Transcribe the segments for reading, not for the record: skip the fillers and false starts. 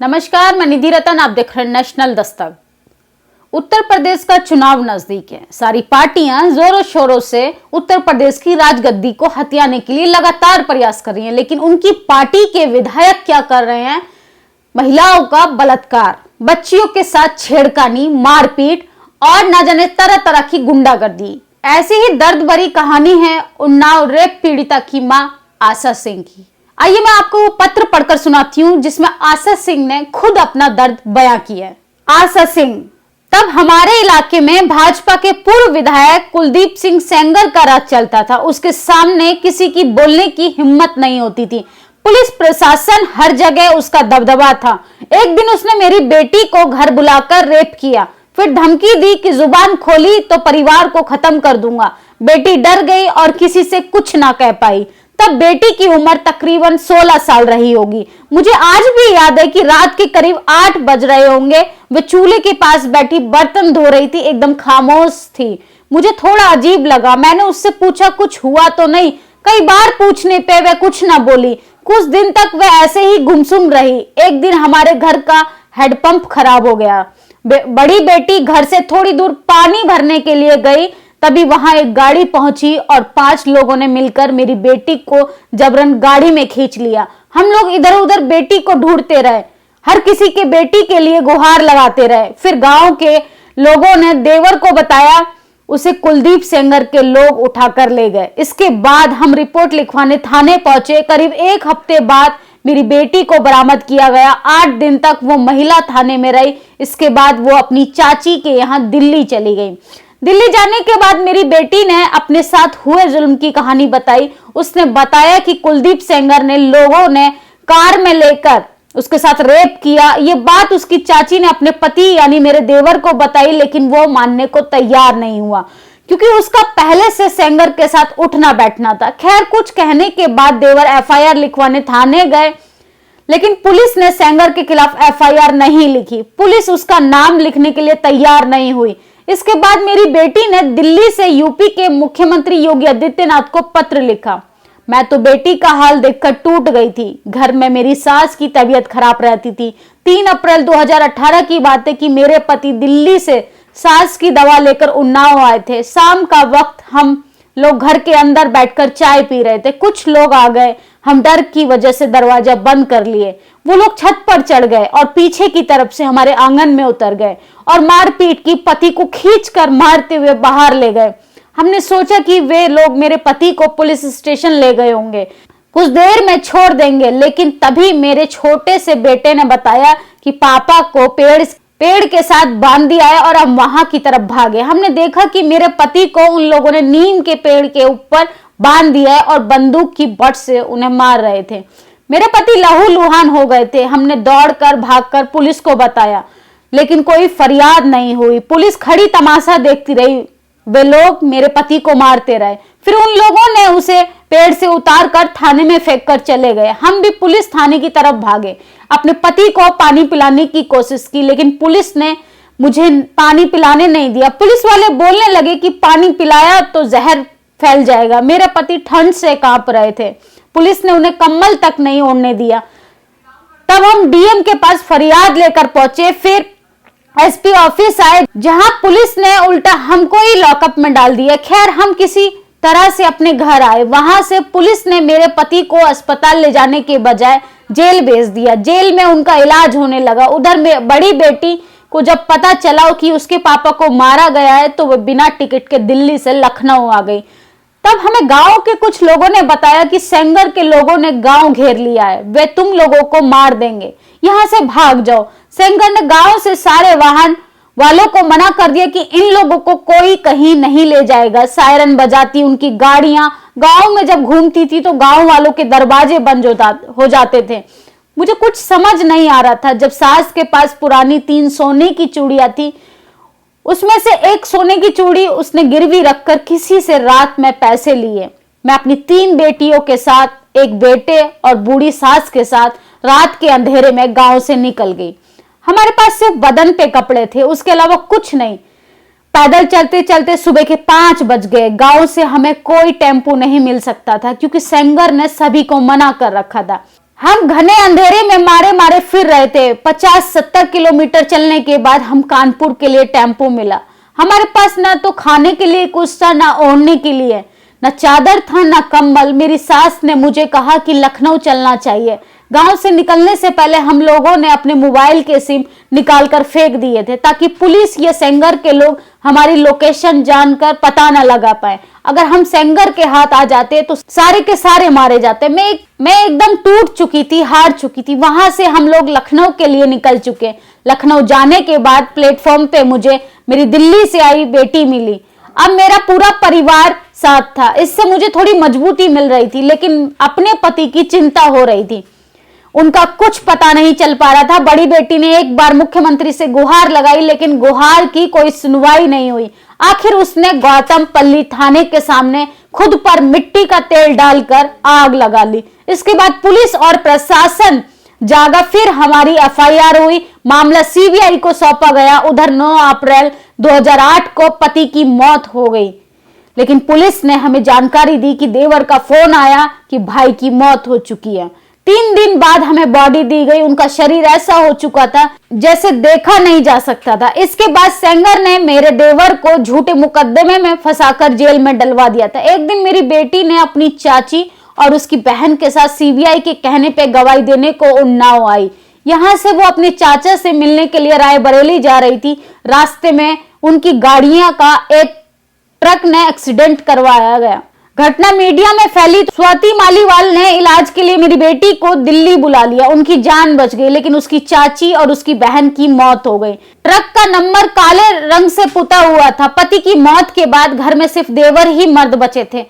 नमस्कार, मैं निधि रतन, आप देख रहे हैं नेशनल दस्तक। उत्तर प्रदेश का चुनाव नजदीक है। सारी पार्टियां जोरों शोरों से उत्तर प्रदेश की राजगद्दी को हथियाने के लिए लगातार प्रयास कर रही हैं, लेकिन उनकी पार्टी के विधायक क्या कर रहे हैं? महिलाओं का बलात्कार, बच्चियों के साथ छेड़खानी, मारपीट और न जाने तरह तरह की गुंडागर्दी। ऐसी ही दर्द भरी कहानी है उन्नाव रेप पीड़िता की मां आशा सिंह की। आइए मैं आपको वो पत्र पढ़कर सुनाती हूँ जिसमें आशा सिंह ने खुद अपना दर्द बयां किया है। आशा सिंह, तब हमारे इलाके में भाजपा के पूर्व विधायक कुलदीप सिंह सेंगर का राज चलता था। उसके सामने किसी की बोलने की हिम्मत नहीं होती थी। पुलिस प्रशासन हर जगह उसका दबदबा था। एक दिन उसने मेरी बेटी को घर बुलाकर रेप किया, फिर धमकी दी कि जुबान खोली तो परिवार को खत्म कर दूंगा। बेटी डर गई और किसी से कुछ ना कह पाई। तब बेटी की उम्र तकरीबन 16 साल रही होगी। मुझे आज भी याद है कि रात के करीब 8 बज रहे होंगे। वे चूल्हे के पास बैठी बर्तन धो रही थी, एकदम खामोश थी। मुझे थोड़ा अजीब लगा। मैंने उससे पूछा, कुछ हुआ तो नहीं? कई बार पूछने पे वह कुछ ना बोली। कुछ दिन तक वह ऐसे ही गुमसुम रही। एक दिन हमारे घर का हैंडपंप खराब हो गया। बड़ी बेटी घर से थोड़ी दूर पानी भरने के लिए गई। तभी वहां एक गाड़ी पहुंची और 5 लोगों ने मिलकर मेरी बेटी को जबरन गाड़ी में खींच लिया। हम लोग इधर उधर बेटी को ढूंढते रहे, हर किसी के बेटी के लिए गुहार लगाते रहे। फिर गांव के लोगों ने देवर को बताया, उसे कुलदीप सेंगर के लोग उठाकर ले गए। इसके बाद हम रिपोर्ट लिखवाने थाने पहुंचे। करीब 1 हफ्ते बाद मेरी बेटी को बरामद किया गया। 8 दिन तक वो महिला थाने में रही। इसके बाद वो अपनी चाची के यहाँ दिल्ली चली गई। दिल्ली जाने के बाद मेरी बेटी ने अपने साथ हुए जुल्म की कहानी बताई। उसने बताया कि कुलदीप सेंगर ने लोगों ने कार में लेकर उसके साथ रेप किया। ये बात उसकी चाची ने अपने पति यानी मेरे देवर को बताई, लेकिन वो मानने को तैयार नहीं हुआ क्योंकि उसका पहले से सेंगर के साथ उठना बैठना था। खैर, कुछ कहने के बाद देवर एफआईआर लिखवाने थाने गए, लेकिन पुलिस ने सेंगर के खिलाफ एफआईआर नहीं लिखी। पुलिस उसका नाम लिखने के लिए तैयार नहीं हुई। इसके बाद मेरी बेटी ने दिल्ली से यूपी के मुख्यमंत्री योगी आदित्यनाथ को पत्र लिखा। मैं तो बेटी का हाल देखकर टूट गई थी। घर में मेरी सास की तबीयत खराब रहती थी। 3 अप्रैल 2018 की बात है कि मेरे पति दिल्ली से सास की दवा लेकर उन्नाव आए थे। शाम का वक्त हम लोग घर के अंदर बैठकर चाय पी रहे थे। कुछ लोग आ गए। हम डर की वजह से दरवाजा बंद कर लिए। वो लोग छत पर चढ़ गए और पीछे की तरफ से हमारे आंगन में उतर गए और मारपीट की, पति को खींचकर मारते हुए बाहर ले गए। हमने सोचा कि वे लोग मेरे पति को पुलिस स्टेशन ले गए होंगे, कुछ देर में छोड़ देंगे, लेकिन तभी मेरे छोटे से बेटे ने बताया कि पापा को पेड़ के साथ बांध दिया है और हम वहां की तरफ भागे। हमने देखा कि मेरे पति को उन लोगों ने नीम के पेड़ के ऊपर बांध दिया है और बंदूक की बट से उन्हें मार रहे थे। मेरे पति लहूलुहान हो गए थे। हमने दौड़कर भागकर पुलिस को बताया, लेकिन कोई फरियाद नहीं हुई। पुलिस खड़ी तमाशा देखती रही। वे लोग मेरे पति को मारते रहे। फिर उन लोगों ने उसे पेड़ से उतारकर थाने में फेंक कर चले गए। हम भी पुलिस थाने की तरफ भागे। अपने पति को पानी पिलाने की कोशिश की, लेकिन पुलिस ने मुझे पानी पिलाने नहीं दिया। पुलिस वाले बोलने लगे कि पानी पिलाया तो जहर फैल जाएगा। मेरे पति ठंड से कांप रहे थे। पुलिस ने उन्हें कंबल तक नहीं ओढ़ने दिया। तब हम डीएम के पास फरियाद लेकर पहुंचे। फिर एसपी ऑफिस आए, जहां पुलिस ने उल्टा हमको ही लॉकअप में डाल दिया। खैर, हम किसी तरह से अपने घर आए। वहां से पुलिस ने मेरे पति को अस्पताल ले जाने के बजाय जेल भेज दिया। जेल में उनका इलाज होने लगा। उधर में बड़ी बेटी को जब पता चला कि उसके पापा को मारा गया है तो वह बिना टिकट के दिल्ली से लखनऊ आ गई। तब हमें गांव के कुछ लोगों ने बताया कि सेंगर के लोगों ने गांव घेर लिया है, वे तुम लोगों को मार देंगे, यहाँ से भाग जाओ। सेंगर ने गांव से सारे वाहन वालों को मना कर दिया कि इन लोगों को कोई कहीं नहीं ले जाएगा। सायरन बजाती उनकी गाड़ियां गांव में जब घूमती थी तो गांव वालों के दरवाजे बंद हो जाते थे। मुझे कुछ समझ नहीं आ रहा था। जब सास के पास पुरानी 3 सोने की चूड़ियां थी, उसमें से एक सोने की चूड़ी उसने गिरवी रखकर किसी से रात में पैसे लिए। मैं अपनी 3 बेटियों के साथ, एक बेटे और बूढ़ी सास के साथ रात के अंधेरे में गांव से निकल गई। हमारे पास सिर्फ बदन पे कपड़े थे, उसके अलावा कुछ नहीं। पैदल चलते चलते सुबह के 5 बज गए। गांव से हमें कोई टेम्पो नहीं मिल सकता था क्योंकि सेंगर ने सभी को मना कर रखा था। हम घने अंधेरे में मारे मारे फिर रहे थे। 50-70 किलोमीटर चलने के बाद हम कानपुर के लिए टेम्पो मिला। हमारे पास ना तो खाने के लिए कुछ था, ना ओढ़ने के लिए, ना चादर था, ना कंबल। मेरी सास ने मुझे कहा कि लखनऊ चलना चाहिए। गांव से निकलने से पहले हम लोगों ने अपने मोबाइल के सिम निकालकर फेंक दिए थे ताकि पुलिस या सेंगर के लोग हमारी लोकेशन जानकर पता न लगा पाए। अगर हम सेंगर के हाथ आ जाते तो सारे के सारे मारे जाते। मैं एकदम टूट चुकी थी, हार चुकी थी। वहां से हम लोग लखनऊ के लिए निकल चुके। लखनऊ जाने के बाद प्लेटफॉर्म पे मुझे मेरी दिल्ली से आई बेटी मिली। अब मेरा पूरा परिवार साथ था। इससे मुझे थोड़ी मजबूती मिल रही थी, लेकिन अपने पति की चिंता हो रही थी। उनका कुछ पता नहीं चल पा रहा था। बड़ी बेटी ने एक बार मुख्यमंत्री से गुहार लगाई, लेकिन गुहार की कोई सुनवाई नहीं हुई। आखिर उसने गौतमपल्ली थाने के सामने खुद पर मिट्टी का तेल डालकर आग लगा ली। इसके बाद पुलिस और प्रशासन जागा। फिर हमारी एफआईआर हुई, मामला सीबीआई को सौंपा गया। उधर 9 अप्रैल 2008 को पति की मौत हो गई, लेकिन पुलिस ने हमें जानकारी दी कि देवर का फोन आया कि भाई की मौत हो चुकी है। 3 दिन बाद हमें बॉडी दी गई। उनका शरीर ऐसा हो चुका था जैसे देखा नहीं जा सकता था। इसके बाद सेंगर ने मेरे देवर को झूठे मुकदमे में फंसाकर जेल में डलवा दिया था। एक दिन मेरी बेटी ने अपनी चाची और उसकी बहन के साथ सीबीआई के कहने पे गवाही देने को उन्नाव आई। यहाँ से वो अपने चाचा से मिलने के लिए रायबरेली जा रही थी। रास्ते में उनकी गाड़ियां का एक ट्रक ने एक्सीडेंट करवाया गया। घटना मीडिया में फैली। स्वाति मालीवाल ने इलाज के लिए मेरी बेटी को दिल्ली बुला लिया। उनकी जान बच गई, लेकिन उसकी चाची और उसकी बहन की मौत हो गई। ट्रक का नंबर काले रंग से पुता हुआ था। पति की मौत के बाद घर में सिर्फ देवर ही मर्द बचे थे।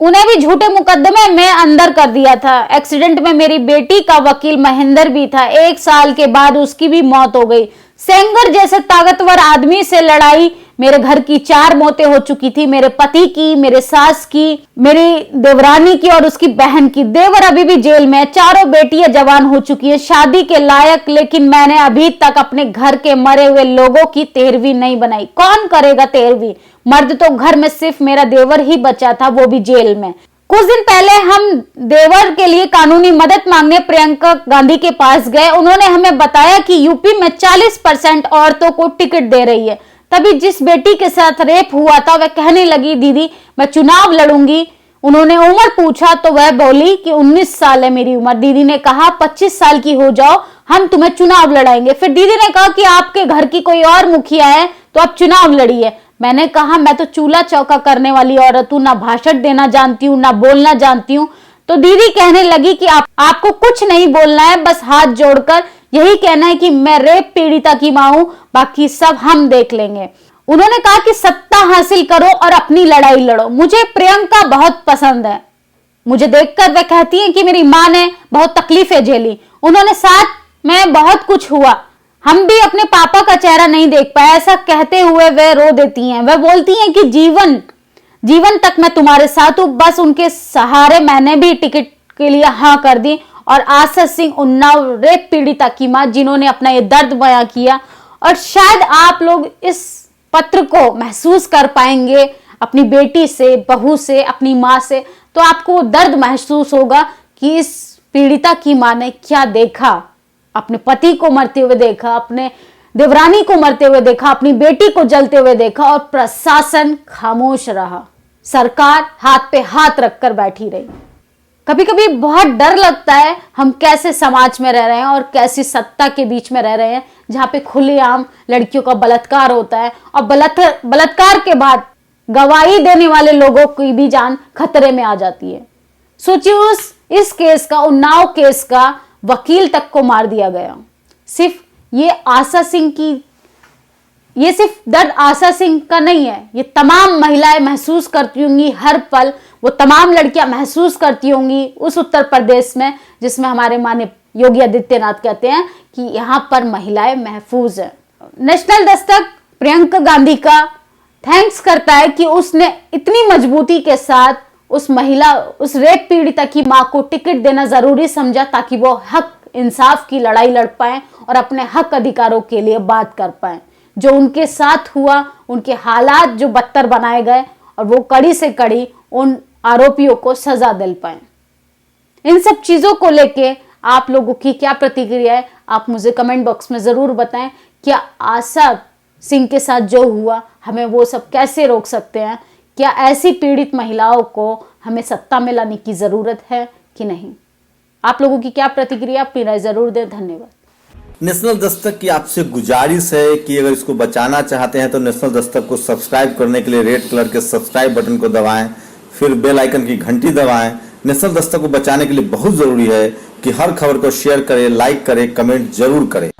उन्हें भी झूठे मुकदमे में अंदर कर दिया था। एक्सीडेंट में मेरी बेटी का वकील महेंद्र भी था। 1 साल के बाद उसकी भी मौत हो गई। सेंगर जैसे ताकतवर आदमी से लड़ाई मेरे घर की 4 मौतें हो चुकी थी। मेरे पति की, मेरे सास की, मेरी देवरानी की और उसकी बहन की। देवर अभी भी जेल में है। 4 बेटियां जवान हो चुकी है, शादी के लायक, लेकिन मैंने अभी तक अपने घर के मरे हुए लोगों की 13वीं नहीं बनाई। कौन करेगा 13वीं? मर्द तो घर में सिर्फ मेरा देवर ही बचा था, वो भी जेल में। कुछ दिन पहले हम देवर के लिए कानूनी मदद मांगने प्रियंका गांधी के पास गए। उन्होंने हमें बताया कि यूपी में 40% औरतों को टिकट दे रही है। तभी जिस बेटी के साथ रेप हुआ था वह कहने लगी, दीदी मैं चुनाव लड़ूंगी। उन्होंने उम्र पूछा तो वह बोली कि 19 साल है मेरी उम्र। दीदी ने कहा 25 साल की हो जाओ, हम तुम्हें चुनाव लड़ाएंगे। फिर दीदी ने कहा कि आपके घर की कोई और मुखिया है तो आप चुनाव लड़िए। मैंने कहा मैं तो चूल्हा चौका करने वाली औरत हूं, ना भाषण देना जानती हूँ, ना बोलना जानती हूँ। तो दीदी कहने लगी कि आपको कुछ नहीं बोलना है, बस हाथ जोड़कर यही कहना है कि मैं रेप पीड़िता की मां हूं, बाकी सब हम देख लेंगे। उन्होंने कहा कि सत्ता हासिल करो और अपनी लड़ाई लड़ो। मुझे प्रियंका बहुत पसंद है। मुझे देखकर वह कहती है कि मेरी मां ने बहुत तकलीफें झेली, उन्होंने साथ में बहुत कुछ हुआ, हम भी अपने पापा का चेहरा नहीं देख पाए। ऐसा कहते हुए वह रो देती हैं। वह बोलती हैं कि जीवन तक मैं तुम्हारे साथ हूं। बस उनके सहारे मैंने भी टिकट के लिए हाँ कर दी। और आशा सिंह उन्नाव रेप पीड़िता की मां, जिन्होंने अपना ये दर्द बयां किया। और शायद आप लोग इस पत्र को महसूस कर पाएंगे अपनी बेटी से, बहू से, अपनी मां से, तो आपको वो दर्द महसूस होगा कि इस पीड़िता की मां ने क्या देखा। अपने पति को मरते हुए देखा, अपने देवरानी को मरते हुए देखा, अपनी बेटी को जलते हुए देखा, और प्रशासन खामोश रहा। सरकार हाथ पे हाथ रखकर बैठी रही। कभी कभी बहुत डर लगता है हम कैसे समाज में रह रहे हैं और कैसी सत्ता के बीच में रह रहे हैं, जहां पे खुलेआम लड़कियों का बलात्कार होता है और बलात्कार के बाद गवाही देने वाले लोगों की भी जान खतरे में आ जाती है। सोचिए इस केस का, उन्नाव केस का वकील तक को मार दिया गया। सिर्फ ये सिर्फ दर्द आशा सिंह का नहीं है, ये तमाम महिलाएं महसूस करती होंगी हर पल। वो तमाम लड़कियां महसूस करती होंगी उस उत्तर प्रदेश में जिसमें हमारे माननीय योगी आदित्यनाथ कहते हैं कि यहां पर महिलाएं महफूज है। नेशनल दस्तक प्रियंका गांधी का थैंक्स करता है कि उसने इतनी मजबूती के साथ उस रेप पीड़िता की मां को टिकट देना जरूरी समझा, ताकि वो हक इंसाफ की लड़ाई लड़ पाए और अपने हक अधिकारों के लिए बात कर पाए। जो उनके साथ हुआ, उनके हालात जो बदतर बनाए गए, और वो कड़ी से कड़ी उन आरोपियों को सजा दिल पाए। इन सब चीजों को लेके आप लोगों की क्या प्रतिक्रिया है, आप मुझे कमेंट बॉक्स में ज़रूर बताएं। क्या आशा सिंह के साथ जो हुआ, हमें वो सब कैसे रोक सकते हैं? क्या ऐसी पीड़ित महिलाओं को हमें सत्ता में लाने की ज़रूरत है कि नहीं? आप लोगों की क्या प्रतिक्रिया, अपनी राय ज़रूर दें। धन्यवाद। नेशनल दस्तक की आपसे गुजारिश है कि अगर इसको बचाना चाहते हैं तो नेशनल दस्तक को सब्सक्राइब करने के लिए रेड कलर के सब्सक्राइब बटन को दबाएं, फिर बेल आइकन की घंटी दबाएं। नेशनल दस्तक को बचाने के लिए बहुत जरूरी है कि हर खबर को शेयर करें, लाइक करें, कमेंट जरूर करें।